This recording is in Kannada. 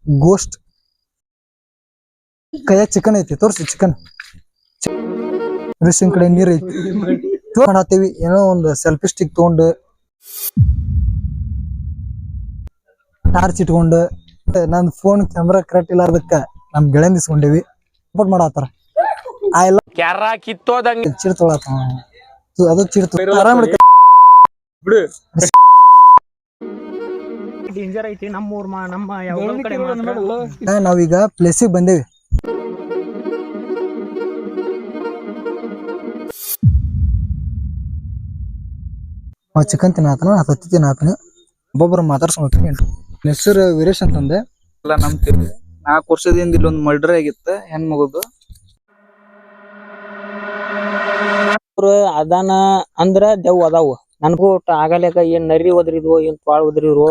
ಗೋಸ್ಟ್ ಕೈಯಾಗ ಚಿಕನ್ ಐತಿ ತೋರ್ಸಿ ಚಿಕನ್ ರಿಸಿನ್ ಕಡೆ ನೀರ್ ಐತಿ ಮಾಡತ್ತೀವಿ ಏನೋ ಒಂದು ಸೆಲ್ಫಿ ಸ್ಟಿಕ್ ತಗೊಂಡು ಟಾರ್ಚ್ ಇಟ್ಕೊಂಡು ನಂದ್ ಫೋನ್ ಕ್ಯಾಮ್ರಾ ಕರೆಕ್ಟ್ ಇಲ್ಲ ಅದಕ್ಕ ನಮ್ ಗೆಳೆಯನ್ ಇಸ್ಕೊಂಡೇವಿ ಸಪೋರ್ಟ್ ಮಾಡತ್ತಾರ ಆ ಎಲ್ಲ ಚಿಡ್ ತೊಳತ ಅದು ಚಿಡ್ ಆರಾಮ್ ಬಿಡು ಡೇಂಜರ್ ಐತಿ ನಮ್ಮೂರ್ ನಮ್ಮ ಯಾವ ಕಡೆ ಮಾತ್ರ ನಾವೀಗ ಪ್ಲೇಸಿಗೆ ಬಂದೇವಿ ಚಿಕನ್ ತಿನ್ನತನ ಹತ್ತಿ ತಿನ್ನತನ ಒಬ್ಬೊಬ್ರು ಮಾತಾಡ್ಸ್ಕೊಂಡು ಹೋಗ್ತೀನಿ ಹೆಸರು ವೀರೇಶ್ ಅಂತಂದೆ ಎಲ್ಲ ನಂಬ್ತೀವಿ 4 ವರ್ಷದಿಂದ ಇಲ್ಲೊಂದು ಮರ್ಡರ್ ಆಗಿತ್ತು ಹೆಣ್ಮಗುದು ಅದಾನ ಅಂದ್ರ ದೆವ್ ಅದಾವು ನನ್ಗೂ ಆಗಲೇಕ ಏನ್ ನರಿ ಒದ್ರಿದ್ವು ಏನ್ ಪಾಳ್ ಒದ್ರಿದ್ವು